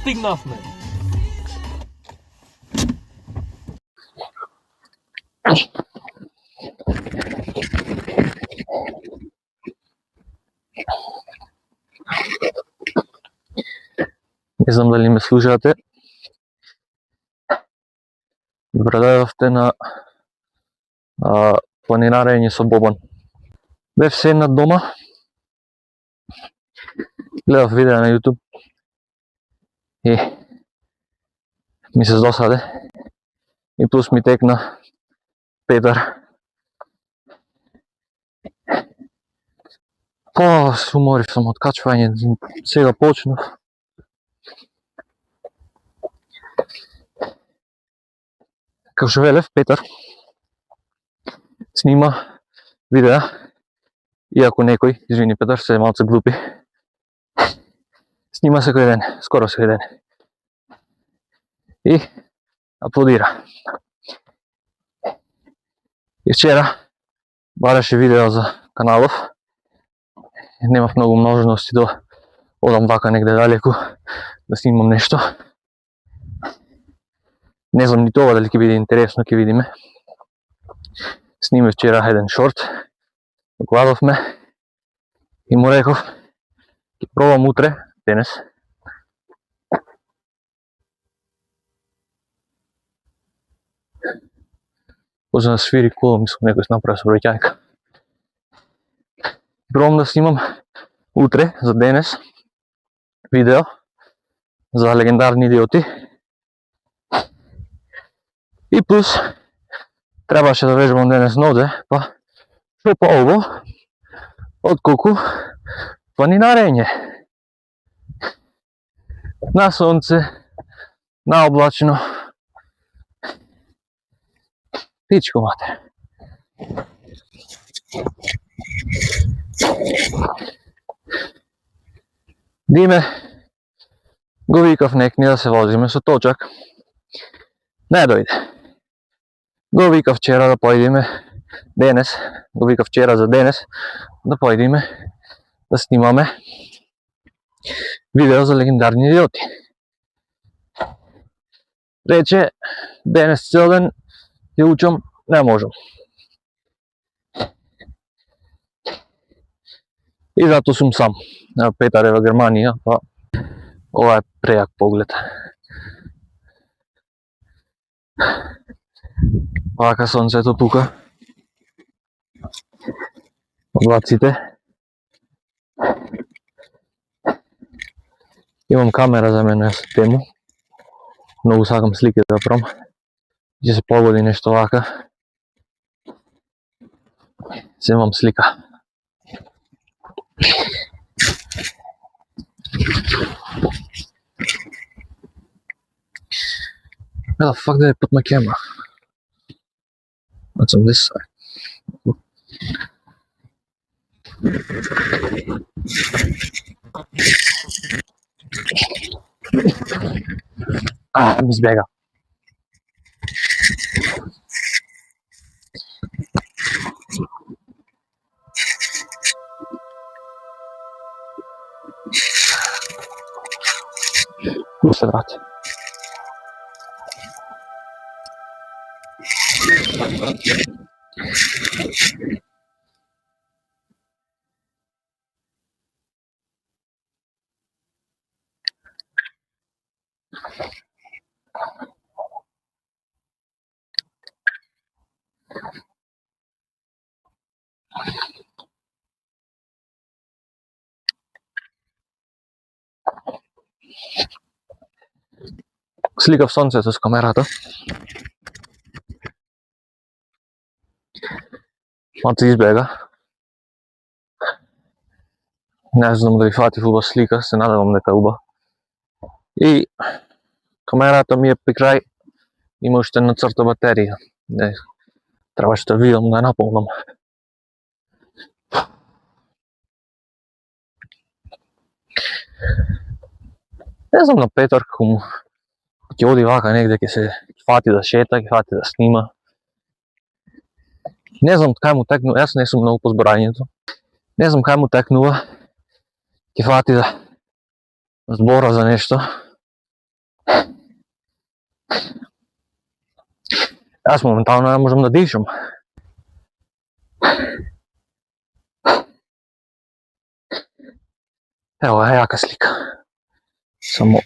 Стигнавме. Не знам дали ме слушате. Добредојавте на планинарење со Бобан. Бев седнат дома, гледав видео на YouTube и ми се досаде и плюс ми текна Петар. Се уморив сам од качвање, сега почнав. Како што велев, Петар снима видеа, иако некој, извини Петар, се малце глупи, снима секој ден, скоро секој ден. И аплодира. И вчера бараше видео за каналов. Немав многу можности да одам вака негде далеку да снимам нешто. Не знам ни тоа дали ќе биде интересно, ќе видиме. Снимав вчера еден шорт, гладовме и му реков ќе пробам утре, денес. Почна да свири коло, мислам некој се направи собраќајка. Пробам да снимам утре, за денес, видео за легендарни идиоти. И плюс, требаше да вежбам денес нозе, па што по-ово, отколку планинарење. На сонце, на облачно. Пичко матер. Диме го викав некни да се возиме со точак. Не дојде. Го викав вчера да појдеме денес, го викав вчера за денес да појдеме да снимаме видео за легендарни идиоти. Рече денес цел ден ќе учам, не можам. И зато сум сам. Петар е во Германија, па ова е прејак поглед. Вака сонцето пука. Облаците. Имам камера за мене со тему. Многу сакам слики да правам. Ќе се погоди нешто вака. Земам слика. Where the fuck did I put my camera? That's on this side. Ми избега. Се врати. сликав сонцето с камерата. Малце избега. Не знам дали фатив уба слика, се надевам дека уба. И камерата ми е при крај, има уште една црта батерија. Требаше да видам да наполнам. Не знам на Петар како му ќе оди вака негде, ќе се фати да шета, ќе фати да снима. Не знам кај му текнува, јас не сум многу по зборањето. Не знам кај му текнува, ќе фати да збора за нешто. Јас моментално не можам да дишам. Ево е јака слика. Само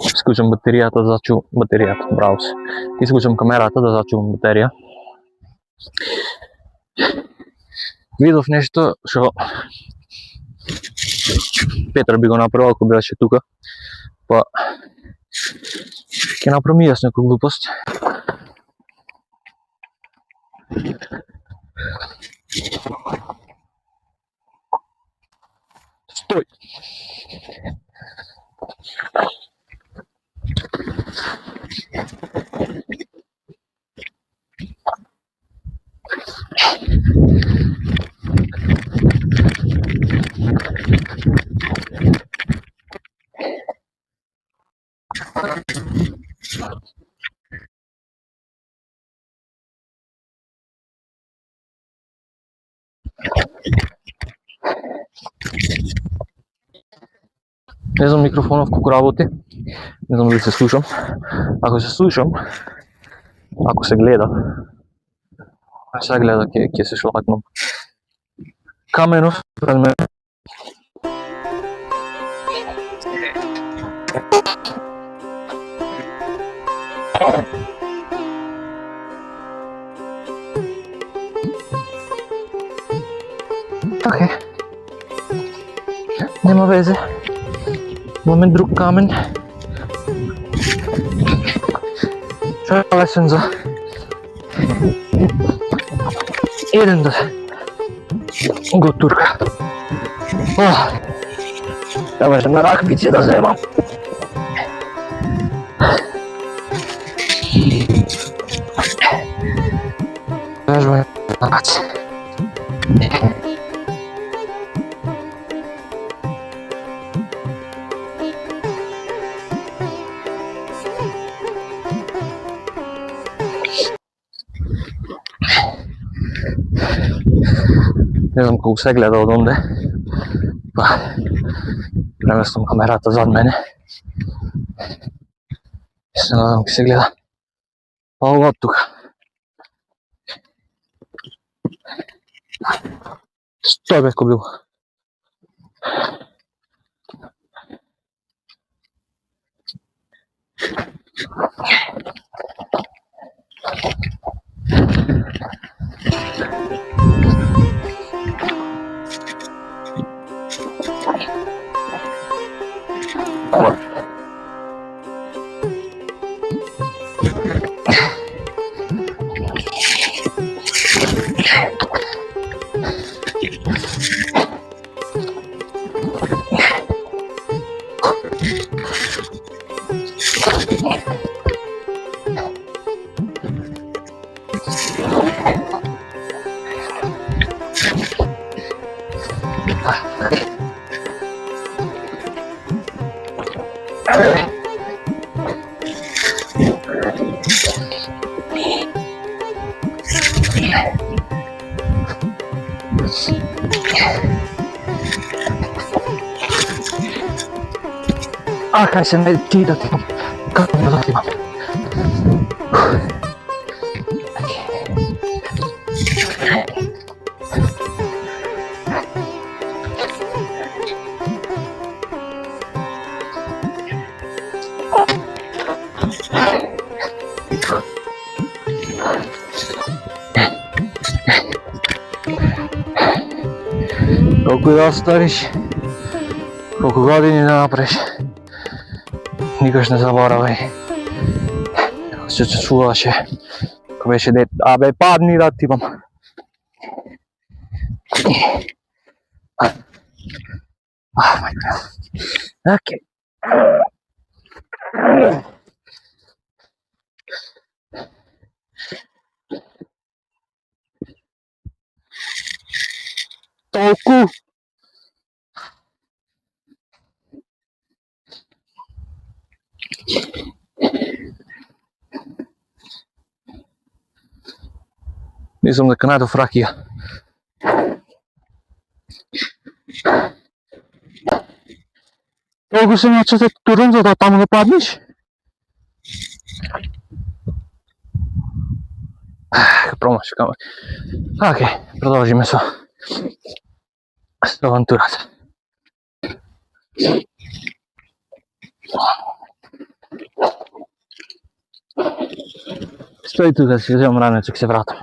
исклучам батеријата да зачувам батеријата, браво се. Исклучам камерата да зачувам батерија. Видов нешто што Петар би го направил ако беше тука, па ќе направам и јас некоја глупост. Стој! Не знам микрофонов колку работи, не знам дали се слушам. Ако се слушам, ако се гледа, се гледа ќе се шлакнам. Каменов пред мене. Окей. Нема везе. Имаме друг камен. Што е лесен за еден да го турка. Треба една раквица да земам. Вежбаме на раце. Не знам колку се гледа од онде. Па, преместам камерата зад мене. Се надам ќе се гледа. Па ова од тука. Стој бе ко бил. Kaj se ne ti da ti kako me da imam. Колку и да оставиш, колку години да направиш, никош не заборавај како се чувствуваше кога беше дете. Абе, падни да ти бам. Окей. Толку. Мислам дека најдов ракија. Толку се начете турен за да таму да паднеш? Промаши камера. Окей, продолжиме со авантурата. Стои тука, си вземам ранецок, се вратам.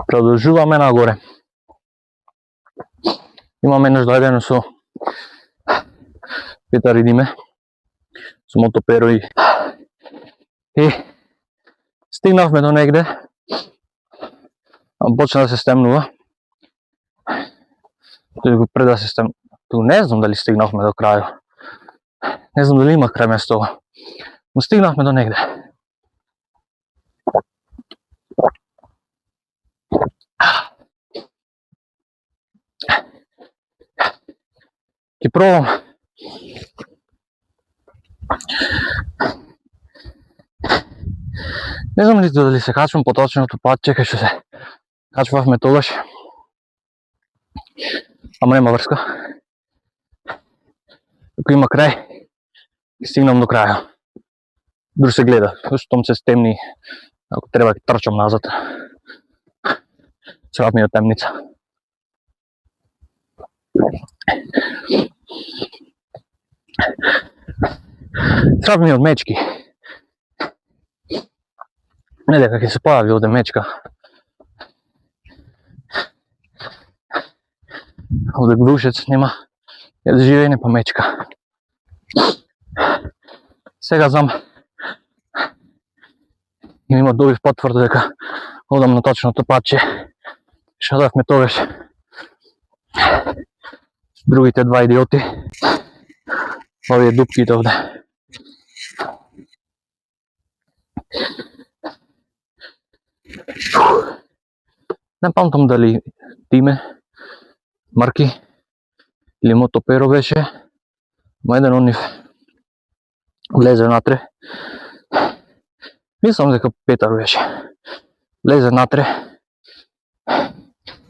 Продолжуваме нагоре. Имаме неш дојдено со Петар и Диме, со мотоперо и стигнавме до негде, почна да се стемнува. Пред да се стемнува, не знам дали стигнавме до крајот. Не знам дали има крај местото, но стигнавме до негде. Ќе пробам. Не знам ниту дали се качвам по точното патче кај што се качвавме тогаш. Ама нема врска. Ако има крај, стигнам до крајот. Дури се гледа, штом се стемни, ако треба ќе трчам назад. Срат ми е темница. Срат ми е од мечки. Не дека ќе се појави овде мечка. Овде Грушец нема да живее не па мечка. Сега знам и има добив потврда дека одам на точното патче. Шадавме тогаш другите два идиоти. Овие дупките овде. Не памтам дали Диме, Марки или мотоперо беше, ма еден од нив влезе натре. Мислам дека Петар беше. Влезе натре.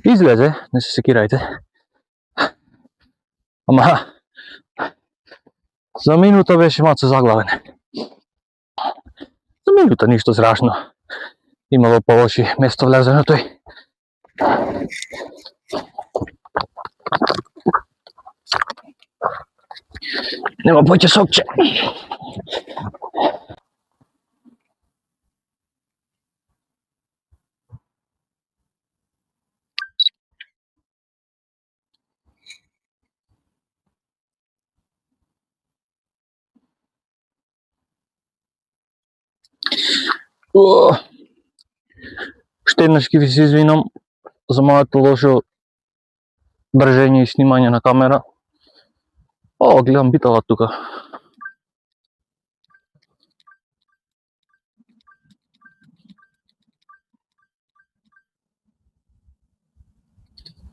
Излезе, не се секирајте. Ама за минута беше мацо заглавен. За минута ништо страшно. Имало полоши место влезе на тој. Нема поќе сокче. Уште еднаш ќе ви се извинам за моето лошо бржење и снимање на камера. О, гледам битала тука.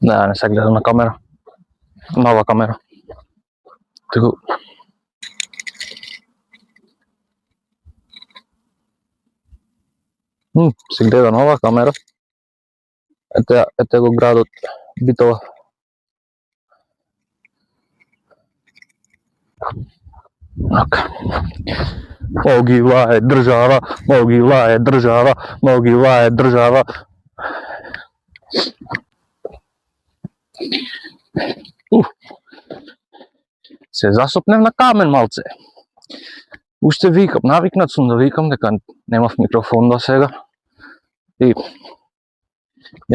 Не се гледам на камера. Нова камера. Така. Се гледа на оваа камера. Ете го градот Битола. Могила е држава, могила е држава, могила е држава. Се засопнем на камен малце. Уште викам, навикнат сум да викам дека немав микрофон до сега. И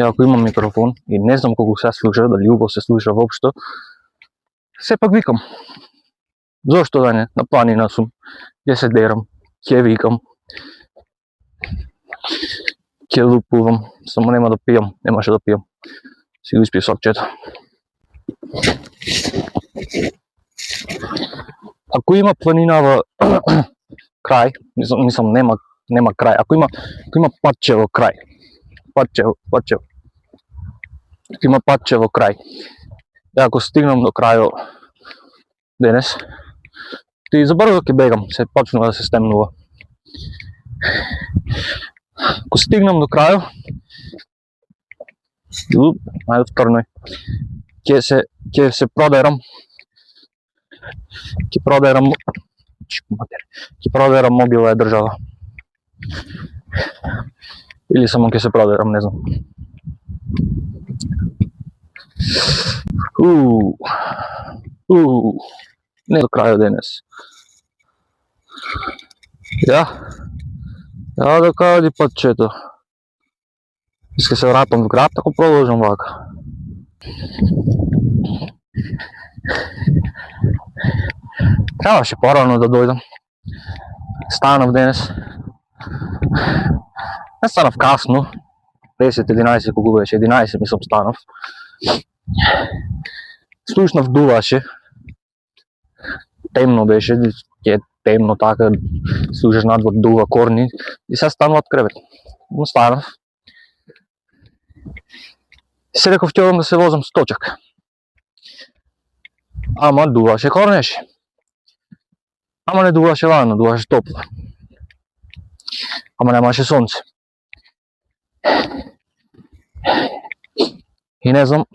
ако имам микрофон и не знам колку се слуша, дали убаво се слуша воопшто, сепак викам. Зошто да не? На планина сум, ќе се дерам, ќе викам, ќе лупувам, само нема да пијам, немаше да пијам. Си го испијав сокчето. Ако има планина во крај, мислам нема крај, ако има патче во крај, патче. Ако има патче во крај, и ако стигнам до крајот денес, ти забрзо ќе бегам, се почнува да се стемнува. Ако стигнам до крајот, ајде вторној, ќе се продерам, ќе продерам могила е држава. Или само ќе се продерам, не знам. Не до крајот денес. Ја да кади патчето. Иска се вратам во град, ако продолжам вака. Требаше порано да дојдам. Станав денес. Не станав касно. 10-11 колку беше, 11 мислам станав. Слушнав дуваше. Темно беше, ќе темно така, слушаш надвор дува корни и сега станува од кревет. Но станав. Се реков ќе одам да се возам сточак. Ама дуваше корнеше. Ама не дуваше ладно, дуваше топло. Ама немаше сонце. И не знам,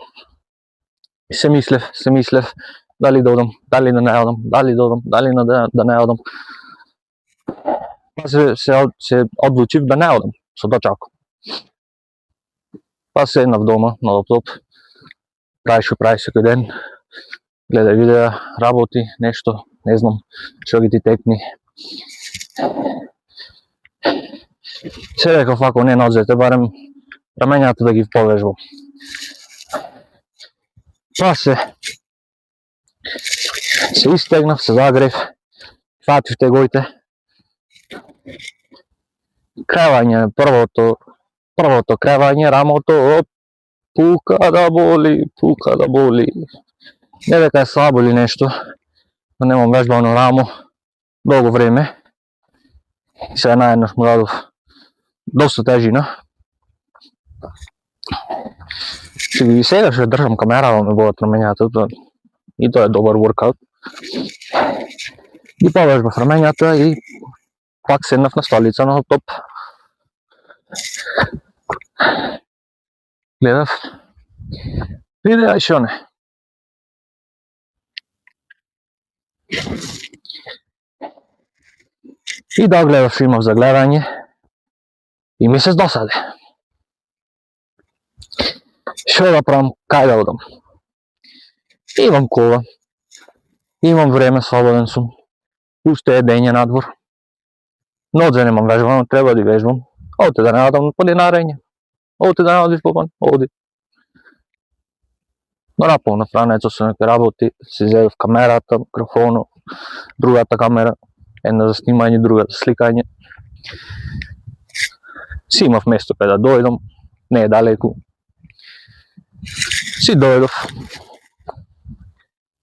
се мислев дали да одам, дали да не одам, дали да одам, дали да не одам. Па се одлучив да не одам со дочако. Па седнав дома на лаптоп, прави секој ден, гледа видеа, работи, нешто, не знам, што ги ти текни. Се реков ако не нозете, барем рамењата да ги повежбам. Па се истегнав, се загрев, фатив тегоите. Кревање, првото кревање, рамото, пука да боли. Не дека е слабо или нешто, но немам вежбано рамо долго време. И сега наеднаш му дадов доста тежина. И сега ще држам камера да ме бодат рамењата, и тоа е добар воркаут. И повежбав рамењата и пак седнав на столица на топ. Гледав видеа и шо не. И да гледав што имав за гледање и ми се досаде. Што да правам, кај да одам? Имам кола, имам време, слободен сум, уште е дење надвор. Нодзе немам вежбано, треба да вежбам. Оти да не одам по денарење. Оти да не одиш попан, оди. Но наполнав ранецо со неке работи, си зедов камерата, микрофонот, другата камера, една за снимање, друга за сликање. Си имав место кај да дојдам, не е далеку. Си дојдов,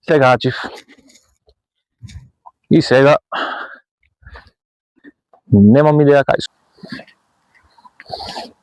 се гачив и сега немам идеја кај сум.